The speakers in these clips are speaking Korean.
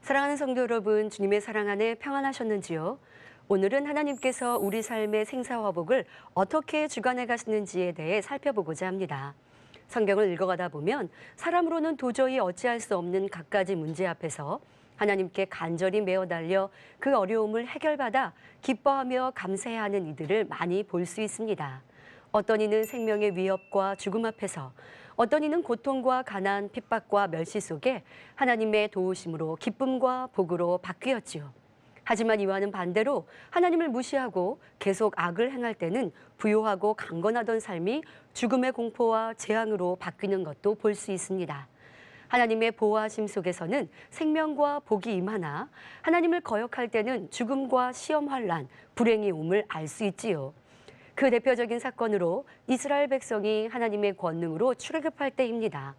사랑하는 성도 여러분, 주님의 사랑 안에 평안하셨는지요? 오늘은 하나님께서 우리 삶의 생사화복을 어떻게 주관해 가시는지에 대해 살펴보고자 합니다. 성경을 읽어가다 보면 사람으로는 도저히 어찌할 수 없는 갖가지 문제 앞에서 하나님께 간절히 메어 달려 그 어려움을 해결받아 기뻐하며 감사해야 하는 이들을 많이 볼 수 있습니다. 어떤 이는 생명의 위협과 죽음 앞에서, 어떤 이는 고통과 가난, 핍박과 멸시 속에 하나님의 도우심으로 기쁨과 복으로 바뀌었지요. 하지만 이와는 반대로 하나님을 무시하고 계속 악을 행할 때는 부요하고 강건하던 삶이 죽음의 공포와 재앙으로 바뀌는 것도 볼 수 있습니다. 하나님의 보호하심 속에서는 생명과 복이 임하나 하나님을 거역할 때는 죽음과 시험 환난, 불행이 옴을 알 수 있지요. 그 대표적인 사건으로 이스라엘 백성이 하나님의 권능으로 출애굽할 때입니다.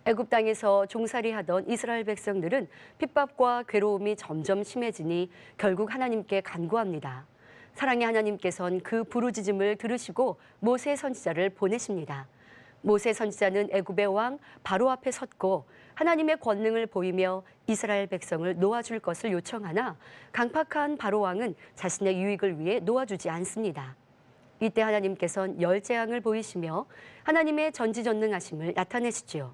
애굽 땅에서 종살이하던 이스라엘 백성들은 핍박과 괴로움이 점점 심해지니 결국 하나님께 간구합니다. 사랑의 하나님께서는 그 부르짖음을 들으시고 모세 선지자를 보내십니다. 모세 선지자는 애굽의 왕 바로 앞에 섰고 하나님의 권능을 보이며 이스라엘 백성을 놓아줄 것을 요청하나 강팍한 바로 왕은 자신의 유익을 위해 놓아주지 않습니다. 이때 하나님께서는 열재앙을 보이시며 하나님의 전지전능하심을 나타내시지요.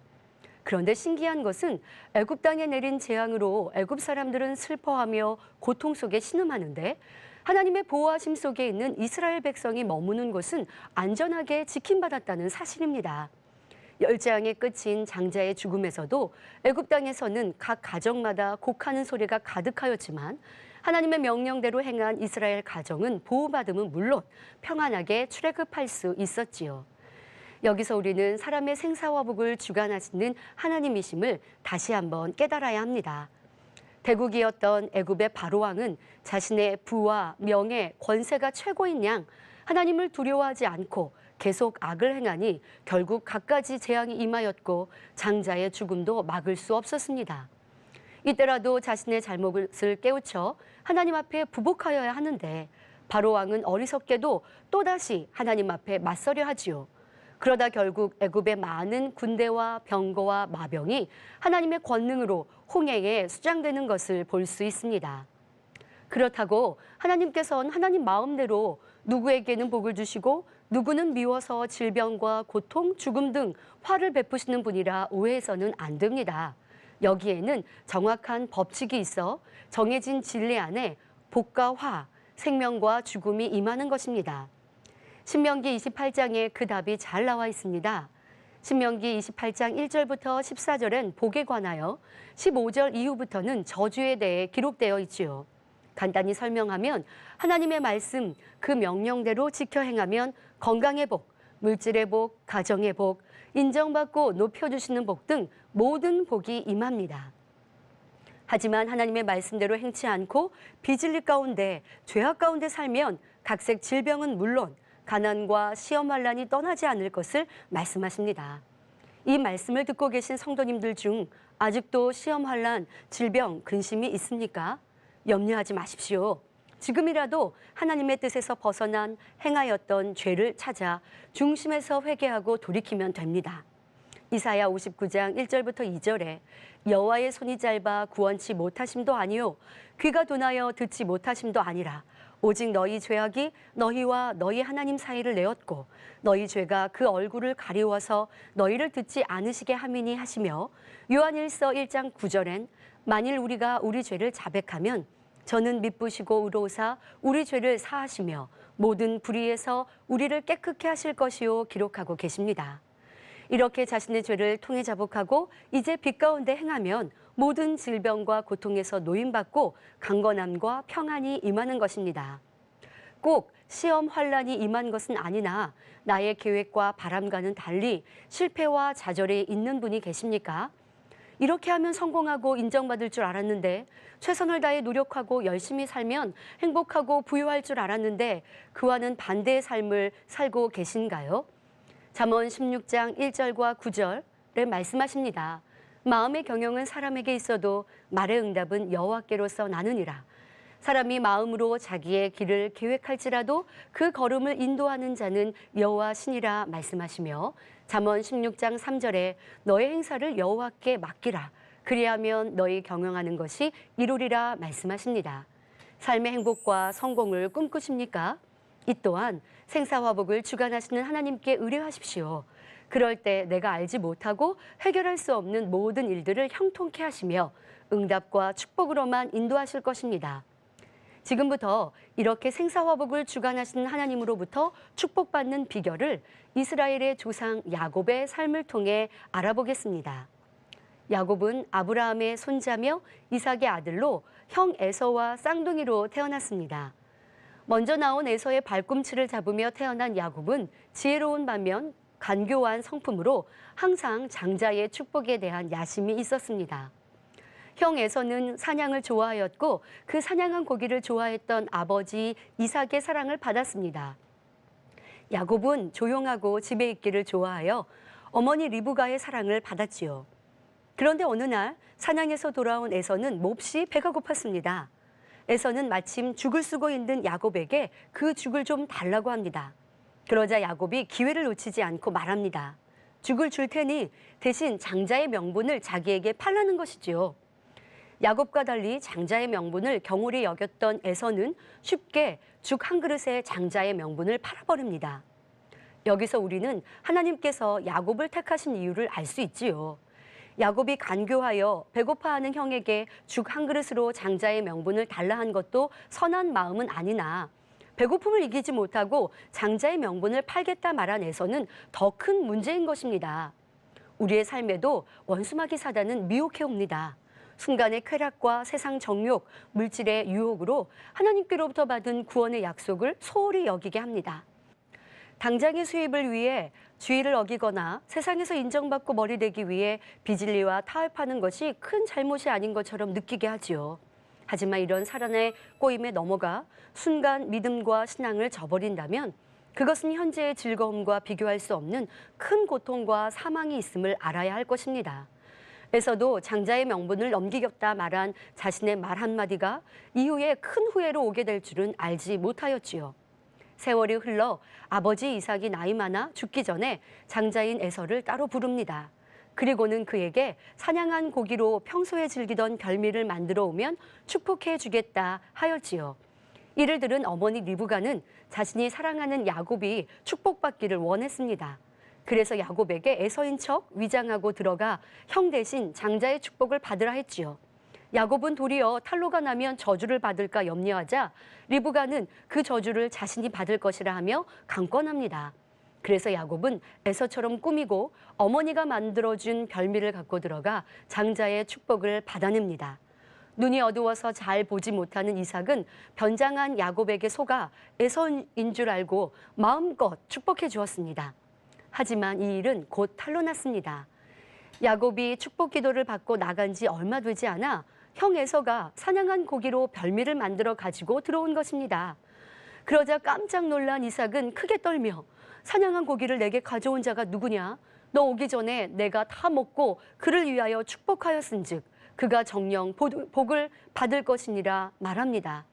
그런데 신기한 것은 애굽 땅에 내린 재앙으로 애굽 사람들은 슬퍼하며 고통 속에 신음하는데 하나님의 보호하심 속에 있는 이스라엘 백성이 머무는 곳은 안전하게 지킴받았다는 사실입니다. 열재앙의 끝인 장자의 죽음에서도 애굽 땅에서는 각 가정마다 곡하는 소리가 가득하였지만 하나님의 명령대로 행한 이스라엘 가정은 보호받음은 물론 평안하게 출애굽할 수 있었지요. 여기서 우리는 사람의 생사화복을 주관하시는 하나님이심을 다시 한번 깨달아야 합니다. 대국이었던 애굽의 바로 왕은 자신의 부와 명예, 권세가 최고인 양 하나님을 두려워하지 않고 계속 악을 행하니 결국 갖가지 재앙이 임하였고 장자의 죽음도 막을 수 없었습니다. 이때라도 자신의 잘못을 깨우쳐 하나님 앞에 부복하여야 하는데 바로 왕은 어리석게도 또다시 하나님 앞에 맞서려 하지요. 그러다 결국 애굽의 많은 군대와 병거와 마병이 하나님의 권능으로 홍해에 수장되는 것을 볼 수 있습니다. 그렇다고 하나님께서는 하나님 마음대로 누구에게는 복을 주시고 누구는 미워서 질병과 고통, 죽음 등 화를 베푸시는 분이라 오해해서는 안 됩니다. 여기에는 정확한 법칙이 있어 정해진 진리 안에 복과 화, 생명과 죽음이 임하는 것입니다. 신명기 28장에 그 답이 잘 나와 있습니다. 신명기 28장 1절부터 14절엔 복에 관하여 15절 이후부터는 저주에 대해 기록되어 있지요. 간단히 설명하면 하나님의 말씀, 그 명령대로 지켜 행하면 건강의 복, 물질의 복, 가정의 복, 인정받고 높여주시는 복 등 모든 복이 임합니다. 하지만 하나님의 말씀대로 행치 않고 비진리 가운데, 죄악 가운데 살면 각색 질병은 물론 가난과 시험 환난이 떠나지 않을 것을 말씀하십니다. 이 말씀을 듣고 계신 성도님들 중 아직도 시험 환난, 질병, 근심이 있습니까? 염려하지 마십시오. 지금이라도 하나님의 뜻에서 벗어난 행하였던 죄를 찾아 중심에서 회개하고 돌이키면 됩니다. 이사야 59장 1절부터 2절에 여호와의 손이 짧아 구원치 못하심도 아니요 귀가 둔하여 듣지 못하심도 아니라 오직 너희 죄악이 너희와 너희 하나님 사이를 내었고 너희 죄가 그 얼굴을 가리워서 너희를 듣지 않으시게 함이니 하시며 요한일서 1장 9절엔 만일 우리가 우리 죄를 자백하면 저는 미쁘시고 의로우사 우리 죄를 사하시며 모든 불의에서 우리를 깨끗게 하실 것이요 기록하고 계십니다. 이렇게 자신의 죄를 통해 자복하고 이제 빛 가운데 행하면 모든 질병과 고통에서 노임받고 강건함과 평안이 임하는 것입니다. 꼭 시험 환난이 임한 것은 아니나 나의 계획과 바람과는 달리 실패와 좌절이 있는 분이 계십니까? 이렇게 하면 성공하고 인정받을 줄 알았는데 최선을 다해 노력하고 열심히 살면 행복하고 부유할 줄 알았는데 그와는 반대의 삶을 살고 계신가요? 잠언 16장 1절과 9절에 말씀하십니다. 마음의 경영은 사람에게 있어도 말의 응답은 여호와께로서 나느니라. 사람이 마음으로 자기의 길을 계획할지라도 그 걸음을 인도하는 자는 여호와시니라 말씀하시며 잠언 16장 3절에 너의 행사를 여호와께 맡기라. 그리하면 너희 경영하는 것이 이루리라 말씀하십니다. 삶의 행복과 성공을 꿈꾸십니까? 이 또한 생사화복을 주관하시는 하나님께 의뢰하십시오. 그럴 때 내가 알지 못하고 해결할 수 없는 모든 일들을 형통케 하시며 응답과 축복으로만 인도하실 것입니다. 지금부터 이렇게 생사화복을 주관하시는 하나님으로부터 축복받는 비결을 이스라엘의 조상 야곱의 삶을 통해 알아보겠습니다. 야곱은 아브라함의 손자며 이삭의 아들로 형 에서와 쌍둥이로 태어났습니다. 먼저 나온 에서의 발꿈치를 잡으며 태어난 야곱은 지혜로운 반면 간교한 성품으로 항상 장자의 축복에 대한 야심이 있었습니다. 형 에서는 사냥을 좋아하였고 그 사냥한 고기를 좋아했던 아버지 이삭의 사랑을 받았습니다. 야곱은 조용하고 집에 있기를 좋아하여 어머니 리브가의 사랑을 받았지요. 그런데 어느 날 사냥에서 돌아온 에서는 몹시 배가 고팠습니다. 에서는 마침 죽을 쓰고 있는 야곱에게 그 죽을 좀 달라고 합니다. 그러자 야곱이 기회를 놓치지 않고 말합니다. 죽을 줄 테니 대신 장자의 명분을 자기에게 팔라는 것이지요. 야곱과 달리 장자의 명분을 경홀히 여겼던 에서는 쉽게 죽 한 그릇에 장자의 명분을 팔아버립니다. 여기서 우리는 하나님께서 야곱을 택하신 이유를 알 수 있지요. 야곱이 간교하여 배고파하는 형에게 죽 한 그릇으로 장자의 명분을 달라 한 것도 선한 마음은 아니나 배고픔을 이기지 못하고 장자의 명분을 팔겠다 말한 에서는 더 큰 문제인 것입니다. 우리의 삶에도 원수마귀 사단은 미혹해 옵니다. 순간의 쾌락과 세상 정욕, 물질의 유혹으로 하나님께로부터 받은 구원의 약속을 소홀히 여기게 합니다. 당장의 수입을 위해 주의를 어기거나 세상에서 인정받고 머리대기 위해 비진리와 타협하는 것이 큰 잘못이 아닌 것처럼 느끼게 하지요. 하지만 이런 사단의 꼬임에 넘어가 순간 믿음과 신앙을 저버린다면 그것은 현재의 즐거움과 비교할 수 없는 큰 고통과 사망이 있음을 알아야 할 것입니다. 에서도 장자의 명분을 넘기겠다 말한 자신의 말 한마디가 이후에 큰 후회로 오게 될 줄은 알지 못하였지요. 세월이 흘러 아버지 이삭이 나이 많아 죽기 전에 장자인 에서를 따로 부릅니다. 그리고는 그에게 사냥한 고기로 평소에 즐기던 별미를 만들어 오면 축복해 주겠다 하였지요. 이를 들은 어머니 리브가는 자신이 사랑하는 야곱이 축복받기를 원했습니다. 그래서 야곱에게 에서인 척 위장하고 들어가 형 대신 장자의 축복을 받으라 했지요. 야곱은 도리어 탈로가 나면 저주를 받을까 염려하자 리브가는 그 저주를 자신이 받을 것이라 하며 강권합니다. 그래서 야곱은 에서처럼 꾸미고 어머니가 만들어준 별미를 갖고 들어가 장자의 축복을 받아냅니다. 눈이 어두워서 잘 보지 못하는 이삭은 변장한 야곱에게 속아 에서인 줄 알고 마음껏 축복해 주었습니다. 하지만 이 일은 곧 탄로났습니다. 야곱이 축복 기도를 받고 나간 지 얼마 되지 않아 형 에서가 사냥한 고기로 별미를 만들어 가지고 들어온 것입니다. 그러자 깜짝 놀란 이삭은 크게 떨며 사냥한 고기를 내게 가져온 자가 누구냐? 너 오기 전에 내가 다 먹고 그를 위하여 축복하였은즉 그가 정녕 복을 받을 것이니라 말합니다.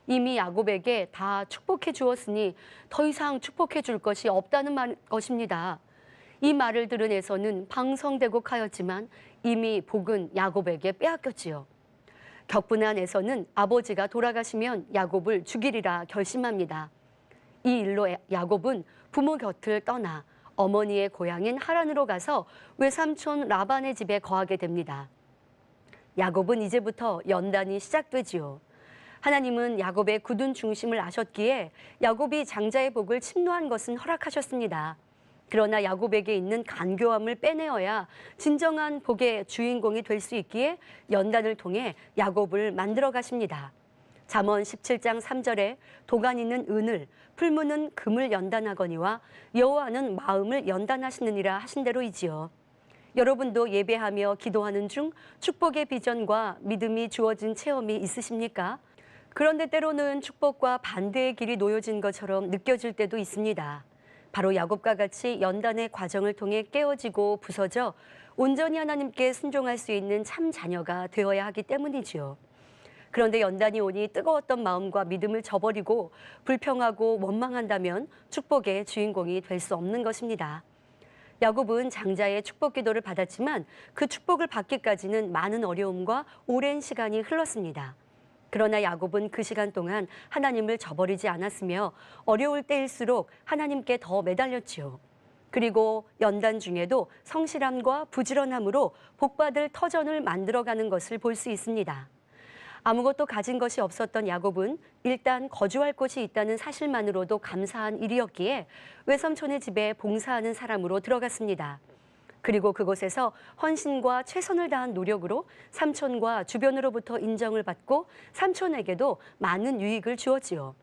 이미 야곱에게 다 축복해 주었으니 더 이상 축복해 줄 것이 없다는 것입니다. 이 말을 들은 에서는 방성대곡하였지만 이미 복은 야곱에게 빼앗겼지요. 격분한 에서는 아버지가 돌아가시면 야곱을 죽이리라 결심합니다. 이 일로 야곱은 부모 곁을 떠나 어머니의 고향인 하란으로 가서 외삼촌 라반의 집에 거하게 됩니다. 야곱은 이제부터 연단이 시작되지요. 하나님은 야곱의 굳은 중심을 아셨기에 야곱이 장자의 복을 침노한 것은 허락하셨습니다. 그러나 야곱에게 있는 간교함을 빼내어야 진정한 복의 주인공이 될 수 있기에 연단을 통해 야곱을 만들어 가십니다. 잠언 17장 3절에 도가니는 은을, 풀무는 금을 연단하거니와 여호와는 마음을 연단하시느니라 하신 대로이지요. 여러분도 예배하며 기도하는 중 축복의 비전과 믿음이 주어진 체험이 있으십니까? 그런데 때로는 축복과 반대의 길이 놓여진 것처럼 느껴질 때도 있습니다. 바로 야곱과 같이 연단의 과정을 통해 깨어지고 부서져 온전히 하나님께 순종할 수 있는 참 자녀가 되어야 하기 때문이지요. 그런데 연단이 오니 뜨거웠던 마음과 믿음을 저버리고 불평하고 원망한다면 축복의 주인공이 될 수 없는 것입니다. 야곱은 장자의 축복 기도를 받았지만 그 축복을 받기까지는 많은 어려움과 오랜 시간이 흘렀습니다. 그러나 야곱은 그 시간 동안 하나님을 저버리지 않았으며 어려울 때일수록 하나님께 더 매달렸지요. 그리고 연단 중에도 성실함과 부지런함으로 복받을 터전을 만들어가는 것을 볼 수 있습니다. 아무것도 가진 것이 없었던 야곱은 일단 거주할 곳이 있다는 사실만으로도 감사한 일이었기에 외삼촌의 집에 봉사하는 사람으로 들어갔습니다. 그리고 그곳에서 헌신과 최선을 다한 노력으로 삼촌과 주변으로부터 인정을 받고 삼촌에게도 많은 유익을 주었지요.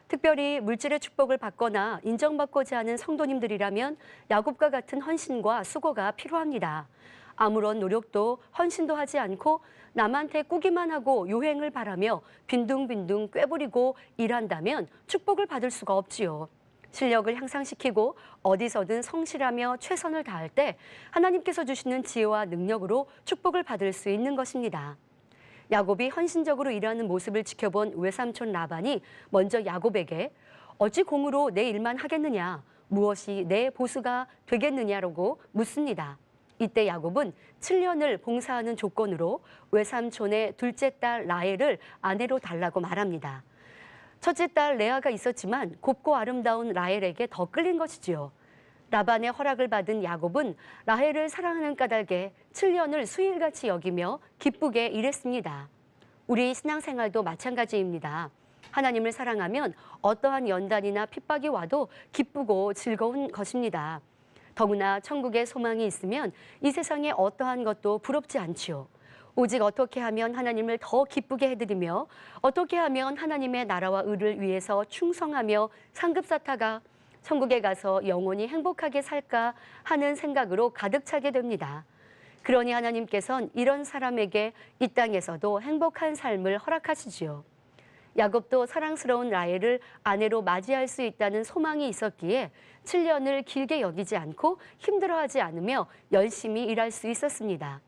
특별히 물질의 축복을 받거나 인정받고자 하는 성도님들이라면 야곱과 같은 헌신과 수고가 필요합니다. 아무런 노력도 헌신도 하지 않고 남한테 꾸기만 하고 요행을 바라며 빈둥빈둥 꾀부리고 일한다면 축복을 받을 수가 없지요. 실력을 향상시키고 어디서든 성실하며 최선을 다할 때 하나님께서 주시는 지혜와 능력으로 축복을 받을 수 있는 것입니다. 야곱이 헌신적으로 일하는 모습을 지켜본 외삼촌 라반이 먼저 야곱에게 어찌 공으로 내 일만 하겠느냐, 무엇이 내 보수가 되겠느냐라고 묻습니다. 이때 야곱은 7년을 봉사하는 조건으로 외삼촌의 둘째 딸 라헬을 아내로 달라고 말합니다. 첫째 딸 레아가 있었지만 곱고 아름다운 라헬에게 더 끌린 것이지요. 라반의 허락을 받은 야곱은 라헬을 사랑하는 까닭에 7년을 수일같이 여기며 기쁘게 일했습니다. 우리 신앙생활도 마찬가지입니다. 하나님을 사랑하면 어떠한 연단이나 핍박이 와도 기쁘고 즐거운 것입니다. 더구나 천국의 소망이 있으면 이 세상에 어떠한 것도 부럽지 않지요. 오직 어떻게 하면 하나님을 더 기쁘게 해드리며 어떻게 하면 하나님의 나라와 의를 위해서 충성하며 상급사타가 천국에 가서 영원히 행복하게 살까 하는 생각으로 가득 차게 됩니다. 그러니 하나님께서는 이런 사람에게 이 땅에서도 행복한 삶을 허락하시지요. 야곱도 사랑스러운 라헬을 아내로 맞이할 수 있다는 소망이 있었기에 7년을 길게 여기지 않고 힘들어하지 않으며 열심히 일할 수 있었습니다.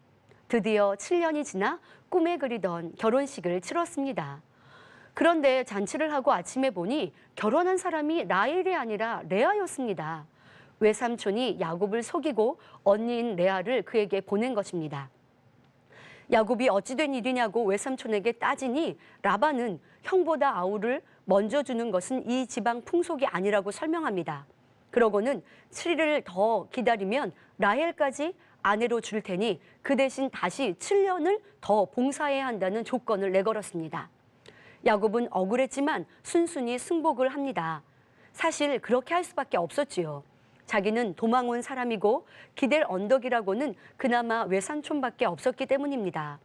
드디어 7년이 지나 꿈에 그리던 결혼식을 치렀습니다. 그런데 잔치를 하고 아침에 보니 결혼한 사람이 라헬이 아니라 레아였습니다. 외삼촌이 야곱을 속이고 언니인 레아를 그에게 보낸 것입니다. 야곱이 어찌 된 일이냐고 외삼촌에게 따지니 라반은 형보다 아우를 먼저 주는 것은 이 지방 풍속이 아니라고 설명합니다. 그러고는 7일을 더 기다리면 라헬까지 아내로 줄 테니 그 대신 다시 7년을 더 봉사해야 한다는 조건을 내걸었습니다. 야곱은 억울했지만 순순히 승복을 합니다. 사실 그렇게 할 수밖에 없었지요. 자기는 도망 온 사람이고 기댈 언덕이라고는 그나마 외삼촌밖에 없었기 때문입니다.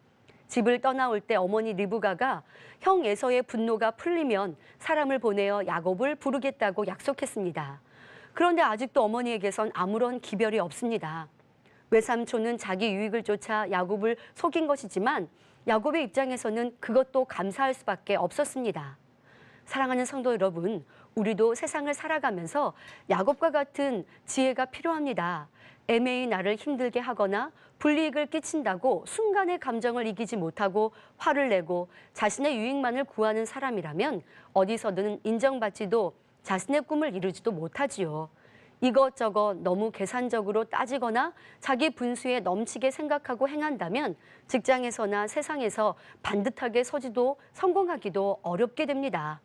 집을 떠나올 때 어머니 리브가가 형 에서의 분노가 풀리면 사람을 보내어 야곱을 부르겠다고 약속했습니다. 그런데 아직도 어머니에게선 아무런 기별이 없습니다. 외삼촌은 자기 유익을 쫓아 야곱을 속인 것이지만 야곱의 입장에서는 그것도 감사할 수밖에 없었습니다. 사랑하는 성도 여러분, 우리도 세상을 살아가면서 야곱과 같은 지혜가 필요합니다. 애매히 나를 힘들게 하거나 불이익을 끼친다고 순간의 감정을 이기지 못하고 화를 내고 자신의 유익만을 구하는 사람이라면 어디서든 인정받지도 자신의 꿈을 이루지도 못하지요. 이것저것 너무 계산적으로 따지거나 자기 분수에 넘치게 생각하고 행한다면 직장에서나 세상에서 반듯하게 서지도 성공하기도 어렵게 됩니다.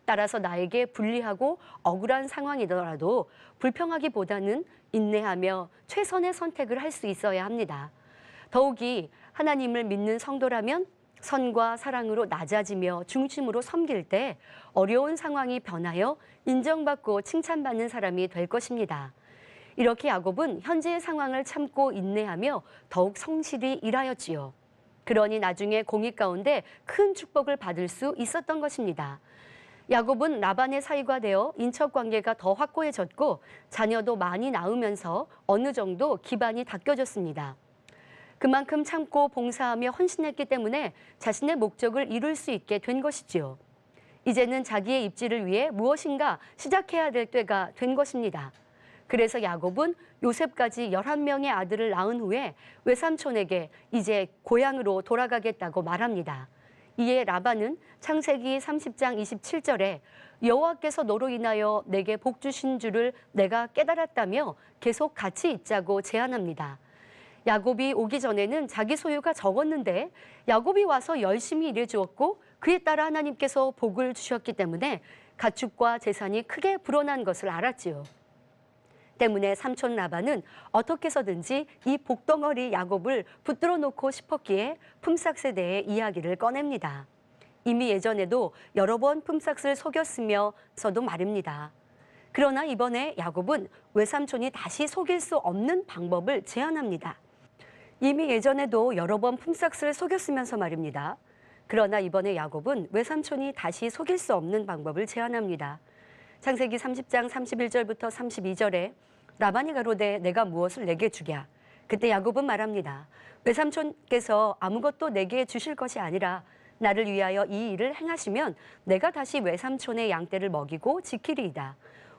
따라서 나에게 불리하고 억울한 상황이더라도 불평하기보다는 인내하며 최선의 선택을 할 수 있어야 합니다. 더욱이 하나님을 믿는 성도라면 선과 사랑으로 낮아지며 중심으로 섬길 때 어려운 상황이 변하여 인정받고 칭찬받는 사람이 될 것입니다. 이렇게 야곱은 현재의 상황을 참고 인내하며 더욱 성실히 일하였지요. 그러니 나중에 공의 가운데 큰 축복을 받을 수 있었던 것입니다. 야곱은 라반의 사이가 되어 인척 관계가 더 확고해졌고 자녀도 많이 낳으면서 어느 정도 기반이 닦여졌습니다. 그만큼 참고 봉사하며 헌신했기 때문에 자신의 목적을 이룰 수 있게 된 것이지요. 이제는 자기의 입지를 위해 무엇인가 시작해야 될 때가 된 것입니다. 그래서 야곱은 요셉까지 11명의 아들을 낳은 후에 외삼촌에게 이제 고향으로 돌아가겠다고 말합니다. 이에 라반은 창세기 30장 27절에 여호와께서 너로 인하여 내게 복 주신 줄을 내가 깨달았다며 계속 같이 있자고 제안합니다. 야곱이 오기 전에는 자기 소유가 적었는데 야곱이 와서 열심히 일해주었고 그에 따라 하나님께서 복을 주셨기 때문에 가축과 재산이 크게 불어난 것을 알았지요. 때문에 삼촌 라반은 어떻게 해서든지 이 복덩어리 야곱을 붙들어 놓고 싶었기에 품삯에 대해 이야기를 꺼냅니다. 이미 예전에도 여러 번 품삯을 속였으면서도 말입니다. 그러나 이번에 야곱은 외삼촌이 다시 속일 수 없는 방법을 제안합니다. 이미 예전에도 여러 번 품삯을 속였으면서 말입니다. 그러나 이번에 야곱은 외삼촌이 다시 속일 수 없는 방법을 제안합니다. 창세기 30장 31절부터 32절에 라반이 가로되 내가 무엇을 내게 주랴. 그때 야곱은 말합니다. 외삼촌께서 아무것도 내게 주실 것이 아니라 나를 위하여 이 일을 행하시면 내가 다시 외삼촌의 양떼를 먹이고 지키리이다.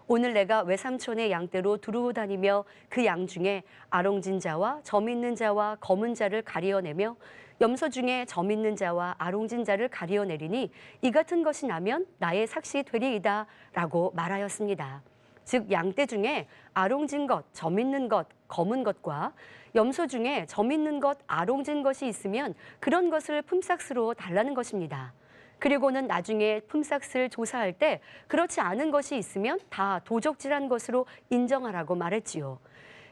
오늘 내가 외삼촌의 양떼로 두루 다니며 그 양 중에 아롱진 자와 점 있는 자와 검은 자를 가리어내며 염소 중에 점 있는 자와 아롱진 자를 가리어내리니 이 같은 것이 나면 나의 삭시 되리이다 라고 말하였습니다. 즉 양떼 중에 아롱진 것, 점 있는 것, 검은 것과 염소 중에 점 있는 것, 아롱진 것이 있으면 그런 것을 품삯으로 달라는 것입니다. 그리고는 나중에 품삯을 조사할 때 그렇지 않은 것이 있으면 다 도적질한 것으로 인정하라고 말했지요.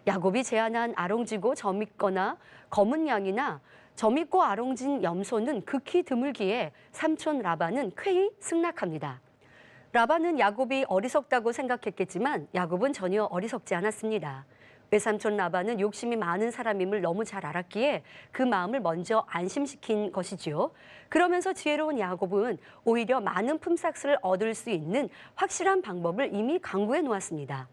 야곱이 제안한 아롱지고 점 있거나 검은 양이나 점 있고 아롱진 염소는 극히 드물기에 삼촌 라반은 쾌히 승낙합니다. 라반은 야곱이 어리석다고 생각했겠지만 야곱은 전혀 어리석지 않았습니다. 외삼촌 라반은 욕심이 많은 사람임을 너무 잘 알았기에 그 마음을 먼저 안심시킨 것이지요. 그러면서 지혜로운 야곱은 오히려 많은 품삯을 얻을 수 있는 확실한 방법을 이미 강구해 놓았습니다.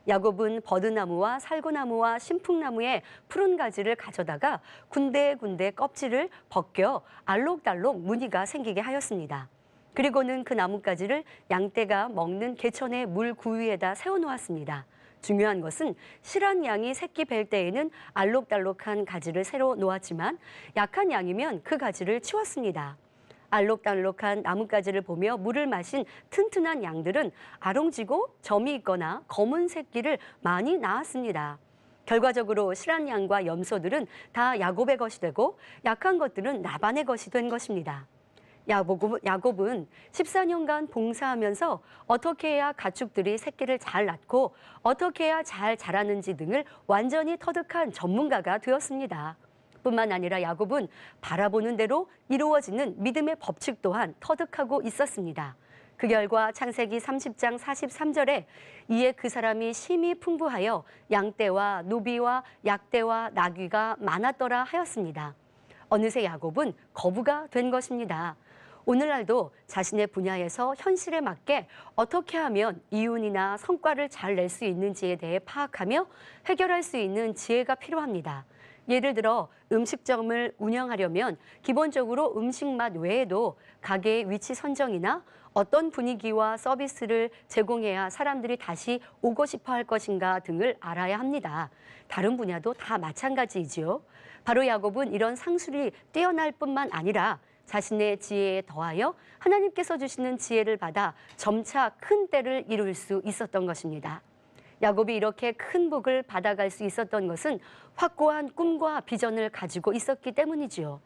야곱은 버드나무와 살구나무와 신풍나무의 푸른 가지를 가져다가 군데군데 껍질을 벗겨 알록달록 무늬가 생기게 하였습니다. 그리고는 그 나뭇가지를 양떼가 먹는 개천의 물 구위에다 세워놓았습니다. 중요한 것은 실한 양이 새끼 뵐 때에는 알록달록한 가지를 새로 놓았지만 약한 양이면 그 가지를 치웠습니다. 알록달록한 나뭇가지를 보며 물을 마신 튼튼한 양들은 아롱지고 점이 있거나 검은 새끼를 많이 낳았습니다. 결과적으로 실한 양과 염소들은 다 야곱의 것이 되고 약한 것들은 라반의 것이 된 것입니다. 야곱은 14년간 봉사하면서 어떻게 해야 가축들이 새끼를 잘 낳고 어떻게 해야 잘 자라는지 등을 완전히 터득한 전문가가 되었습니다. 뿐만 아니라 야곱은 바라보는 대로 이루어지는 믿음의 법칙 또한 터득하고 있었습니다. 그 결과 창세기 30장 43절에 이에 그 사람이 심히 풍부하여 양떼와 노비와 약떼와 나귀가 많았더라 하였습니다. 어느새 야곱은 거부가 된 것입니다. 오늘날도 자신의 분야에서 현실에 맞게 어떻게 하면 이윤이나 성과를 잘 낼 수 있는지에 대해 파악하며 해결할 수 있는 지혜가 필요합니다. 예를 들어 음식점을 운영하려면 기본적으로 음식 맛 외에도 가게의 위치 선정이나 어떤 분위기와 서비스를 제공해야 사람들이 다시 오고 싶어 할 것인가 등을 알아야 합니다. 다른 분야도 다 마찬가지이지요. 바로 야곱은 이런 상술이 뛰어날 뿐만 아니라 자신의 지혜에 더하여 하나님께서 주시는 지혜를 받아 점차 큰 때를 이룰 수 있었던 것입니다. 야곱이 이렇게 큰 복을 받아갈 수 있었던 것은 확고한 꿈과 비전을 가지고 있었기 때문이지요.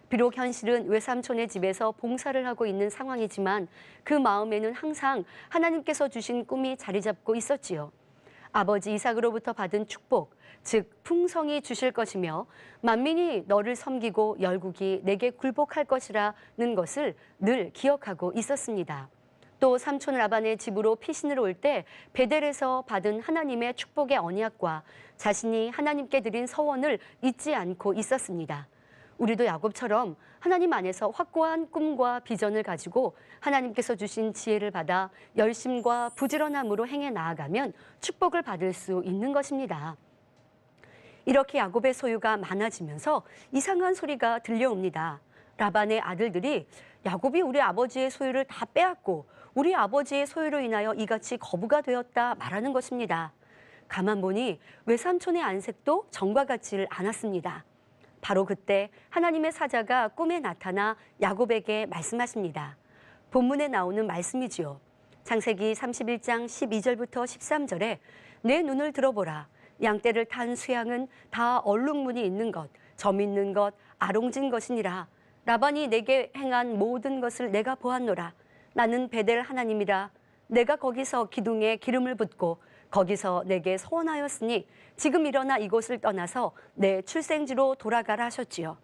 비록 현실은 외삼촌의 집에서 봉사를 하고 있는 상황이지만 그 마음에는 항상 하나님께서 주신 꿈이 자리 잡고 있었지요. 아버지 이삭으로부터 받은 축복, 즉 풍성이 주실 것이며 만민이 너를 섬기고 열국이 내게 굴복할 것이라는 것을 늘 기억하고 있었습니다. 또 삼촌 라반의 집으로 피신을 올 때 베델에서 받은 하나님의 축복의 언약과 자신이 하나님께 드린 서원을 잊지 않고 있었습니다. 우리도 야곱처럼 하나님 안에서 확고한 꿈과 비전을 가지고 하나님께서 주신 지혜를 받아 열심과 부지런함으로 행해 나아가면 축복을 받을 수 있는 것입니다. 이렇게 야곱의 소유가 많아지면서 이상한 소리가 들려옵니다. 라반의 아들들이 야곱이 우리 아버지의 소유를 다 빼앗고 우리 아버지의 소유로 인하여 이같이 거부가 되었다 말하는 것입니다. 가만 보니 외삼촌의 안색도 전과 같지를 않았습니다. 바로 그때 하나님의 사자가 꿈에 나타나 야곱에게 말씀하십니다. 본문에 나오는 말씀이지요. 창세기 31장 12절부터 13절에 내 눈을 들어보라. 양떼를 탄 수양은 다 얼룩무늬 있는 것, 점 있는 것, 아롱진 것이니라. 라반이 내게 행한 모든 것을 내가 보았노라. 나는 베델 하나님이라. 내가 거기서 기둥에 기름을 붓고 거기서 내게 소원하였으니 지금 일어나 이곳을 떠나서 내 출생지로 돌아가라 하셨지요.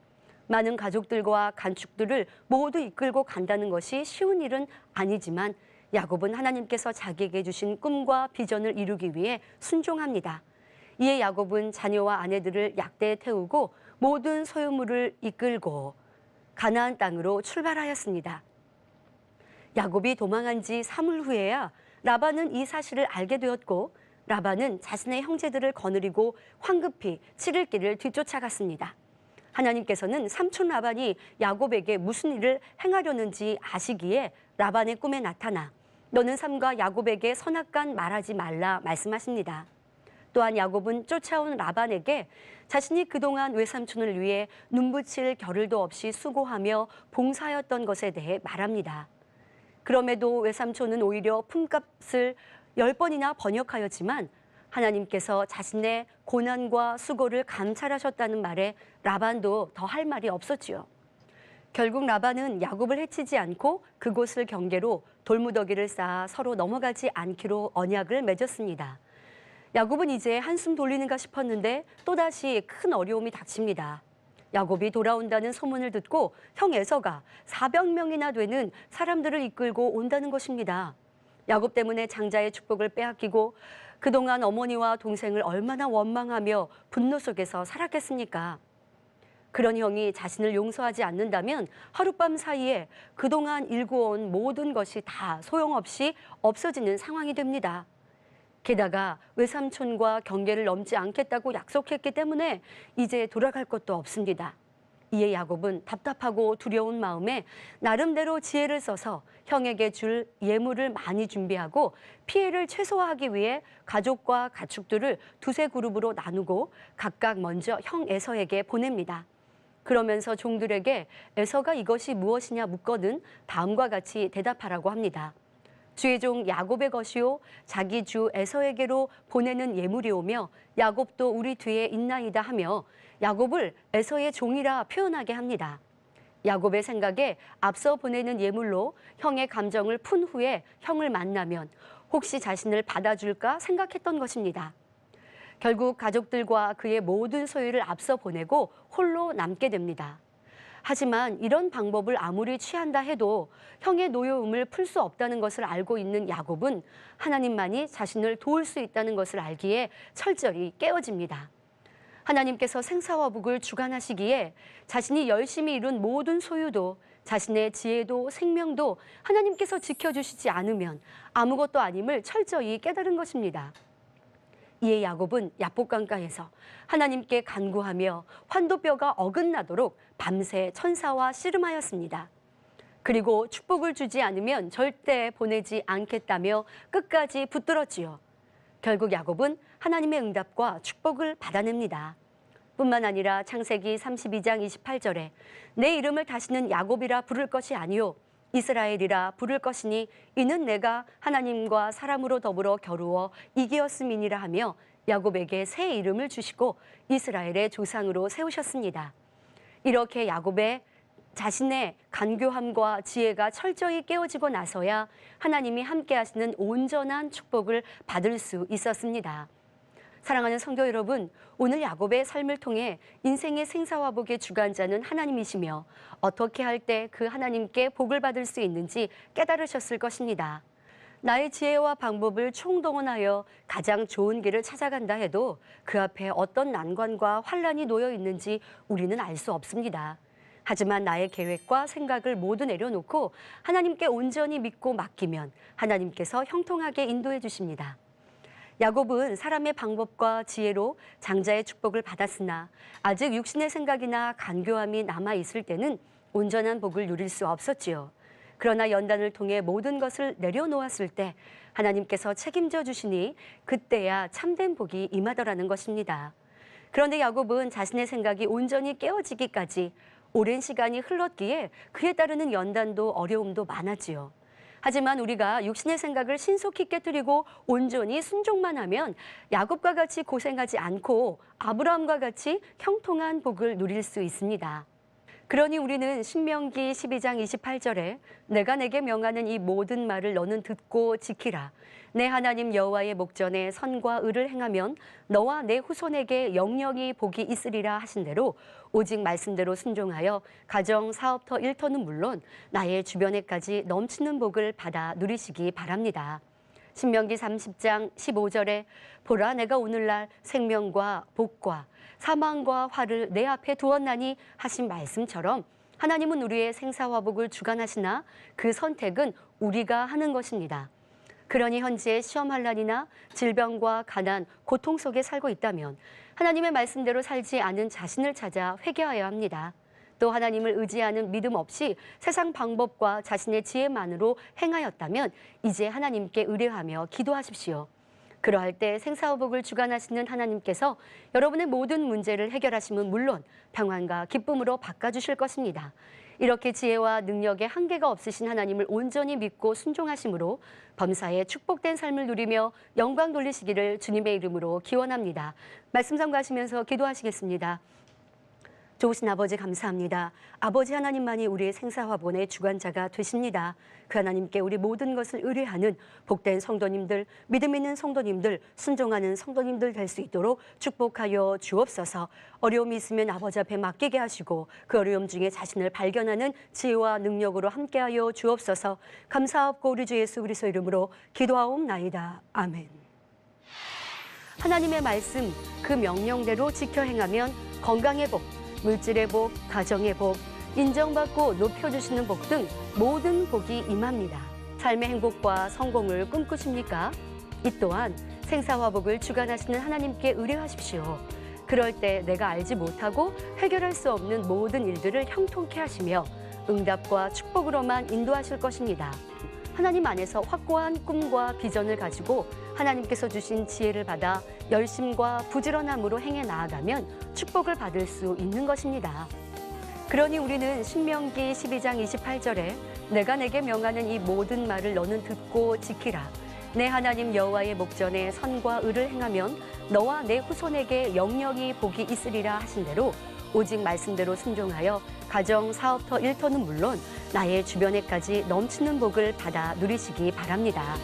많은 가족들과 간축들을 모두 이끌고 간다는 것이 쉬운 일은 아니지만 야곱은 하나님께서 자기에게 주신 꿈과 비전을 이루기 위해 순종합니다. 이에 야곱은 자녀와 아내들을 약대에 태우고 모든 소유물을 이끌고 가나안 땅으로 출발하였습니다. 야곱이 도망한 지 3일 후에야 라반은 이 사실을 알게 되었고 라반은 자신의 형제들을 거느리고 황급히 7일 길을 뒤쫓아갔습니다. 하나님께서는 삼촌 라반이 야곱에게 무슨 일을 행하려는지 아시기에 라반의 꿈에 나타나 너는 삼가 야곱에게 선악간 말하지 말라 말씀하십니다. 또한 야곱은 쫓아온 라반에게 자신이 그동안 외삼촌을 위해 눈붙일 겨를도 없이 수고하며 봉사하였던 것에 대해 말합니다. 그럼에도 외삼촌은 오히려 품값을 10번이나 번역하였지만 하나님께서 자신의 고난과 수고를 감찰하셨다는 말에 라반도 더 할 말이 없었지요. 결국 라반은 야곱을 해치지 않고 그곳을 경계로 돌무더기를 쌓아 서로 넘어가지 않기로 언약을 맺었습니다. 야곱은 이제 한숨 돌리는가 싶었는데 또다시 큰 어려움이 닥칩니다. 야곱이 돌아온다는 소문을 듣고 형 에서가 400명이나 되는 사람들을 이끌고 온다는 것입니다. 야곱 때문에 장자의 축복을 빼앗기고 그동안 어머니와 동생을 얼마나 원망하며 분노 속에서 살았겠습니까? 그런 형이 자신을 용서하지 않는다면 하룻밤 사이에 그동안 일구어온 모든 것이 다 소용없이 없어지는 상황이 됩니다. 게다가 외삼촌과 경계를 넘지 않겠다고 약속했기 때문에 이제 돌아갈 것도 없습니다. 이에 야곱은 답답하고 두려운 마음에 나름대로 지혜를 써서 형에게 줄 예물을 많이 준비하고 피해를 최소화하기 위해 가족과 가축들을 두세 그룹으로 나누고 각각 먼저 형 에서에게 보냅니다. 그러면서 종들에게 에서가 이것이 무엇이냐 묻거든 다음과 같이 대답하라고 합니다. 주의 종 야곱의 것이요 자기 주 에서에게로 보내는 예물이오며 야곱도 우리 뒤에 있나이다 하며 야곱을 에서의 종이라 표현하게 합니다. 야곱의 생각에 앞서 보내는 예물로 형의 감정을 푼 후에 형을 만나면 혹시 자신을 받아줄까 생각했던 것입니다. 결국 가족들과 그의 모든 소유를 앞서 보내고 홀로 남게 됩니다. 하지만 이런 방법을 아무리 취한다 해도 형의 노여움을 풀 수 없다는 것을 알고 있는 야곱은 하나님만이 자신을 도울 수 있다는 것을 알기에 철저히 깨어집니다. 하나님께서 생사화복을 주관하시기에 자신이 열심히 이룬 모든 소유도 자신의 지혜도 생명도 하나님께서 지켜주시지 않으면 아무것도 아님을 철저히 깨달은 것입니다. 이에 야곱은 야복강가에서 하나님께 간구하며 환도뼈가 어긋나도록 밤새 천사와 씨름하였습니다. 그리고 축복을 주지 않으면 절대 보내지 않겠다며 끝까지 붙들었지요. 결국 야곱은 하나님의 응답과 축복을 받아냅니다. 뿐만 아니라 창세기 32장 28절에 내 이름을 다시는 야곱이라 부를 것이 아니요 이스라엘이라 부를 것이니 이는 내가 하나님과 사람으로 더불어 겨루어 이기었음이니라 하며 야곱에게 새 이름을 주시고 이스라엘의 조상으로 세우셨습니다. 이렇게 야곱의 자신의 간교함과 지혜가 철저히 깨어지고 나서야 하나님이 함께 하시는 온전한 축복을 받을 수 있었습니다. 사랑하는 성도 여러분, 오늘 야곱의 삶을 통해 인생의 생사화복의 주관자는 하나님이시며 어떻게 할 때 그 하나님께 복을 받을 수 있는지 깨달으셨을 것입니다. 나의 지혜와 방법을 총동원하여 가장 좋은 길을 찾아간다 해도 그 앞에 어떤 난관과 환란이 놓여 있는지 우리는 알 수 없습니다. 하지만 나의 계획과 생각을 모두 내려놓고 하나님께 온전히 믿고 맡기면 하나님께서 형통하게 인도해 주십니다. 야곱은 사람의 방법과 지혜로 장자의 축복을 받았으나 아직 육신의 생각이나 간교함이 남아있을 때는 온전한 복을 누릴 수 없었지요. 그러나 연단을 통해 모든 것을 내려놓았을 때 하나님께서 책임져 주시니 그때야 참된 복이 임하더라는 것입니다. 그런데 야곱은 자신의 생각이 온전히 깨어지기까지 오랜 시간이 흘렀기에 그에 따르는 연단도 어려움도 많았지요. 하지만 우리가 육신의 생각을 신속히 깨뜨리고 온전히 순종만 하면 야곱과 같이 고생하지 않고 아브라함과 같이 형통한 복을 누릴 수 있습니다. 그러니 우리는 신명기 12장 28절에 내가 내게 명하는 이 모든 말을 너는 듣고 지키라. 내 하나님 여호와의 목전에 선과 의를 행하면 너와 내 후손에게 영영이 복이 있으리라 하신 대로 오직 말씀대로 순종하여 가정, 사업터, 일터는 물론 나의 주변에까지 넘치는 복을 받아 누리시기 바랍니다. 신명기 30장 15절에 보라 내가 오늘날 생명과 복과 사망과 화를 내 앞에 두었나니 하신 말씀처럼 하나님은 우리의 생사화복을 주관하시나 그 선택은 우리가 하는 것입니다. 그러니 현재 시험환란이나 질병과 가난, 고통 속에 살고 있다면 하나님의 말씀대로 살지 않은 자신을 찾아 회개하여야 합니다. 또 하나님을 의지하는 믿음 없이 세상 방법과 자신의 지혜만으로 행하였다면 이제 하나님께 의뢰하며 기도하십시오. 그러할 때 생사화복을 주관하시는 하나님께서 여러분의 모든 문제를 해결하심은 물론 평안과 기쁨으로 바꿔주실 것입니다. 이렇게 지혜와 능력에 한계가 없으신 하나님을 온전히 믿고 순종하심으로 범사에 축복된 삶을 누리며 영광 돌리시기를 주님의 이름으로 기원합니다. 말씀 sam가하시면서 기도하시겠습니다. 좋으신 아버지 감사합니다. 아버지 하나님만이 우리의 생사화복의 주관자가 되십니다. 그 하나님께 우리 모든 것을 의뢰하는 복된 성도님들, 믿음 있는 성도님들, 순종하는 성도님들 될 수 있도록 축복하여 주옵소서. 어려움이 있으면 아버지 앞에 맡기게 하시고 그 어려움 중에 자신을 발견하는 지혜와 능력으로 함께하여 주옵소서. 감사하옵고 우리 주 예수 그리스도 이름으로 기도하옵나이다. 아멘. 하나님의 말씀, 그 명령대로 지켜 행하면 건강의 복, 물질의 복, 가정의 복, 인정받고 높여주시는 복 등 모든 복이 임합니다. 삶의 행복과 성공을 꿈꾸십니까? 이 또한 생사화복을 주관하시는 하나님께 의뢰하십시오. 그럴 때 내가 알지 못하고 해결할 수 없는 모든 일들을 형통케 하시며 응답과 축복으로만 인도하실 것입니다. 하나님 안에서 확고한 꿈과 비전을 가지고 하나님께서 주신 지혜를 받아 열심과 부지런함으로 행해 나아가면 축복을 받을 수 있는 것입니다. 그러니 우리는 신명기 12장 28절에 내가 내게 명하는 이 모든 말을 너는 듣고 지키라. 내 하나님 여호와의 목전에 선과 의를 행하면 너와 내 후손에게 영영이 복이 있으리라 하신 대로 오직 말씀대로 순종하여 가정, 사업터, 일터는 물론 나의 주변에까지 넘치는 복을 받아 누리시기 바랍니다.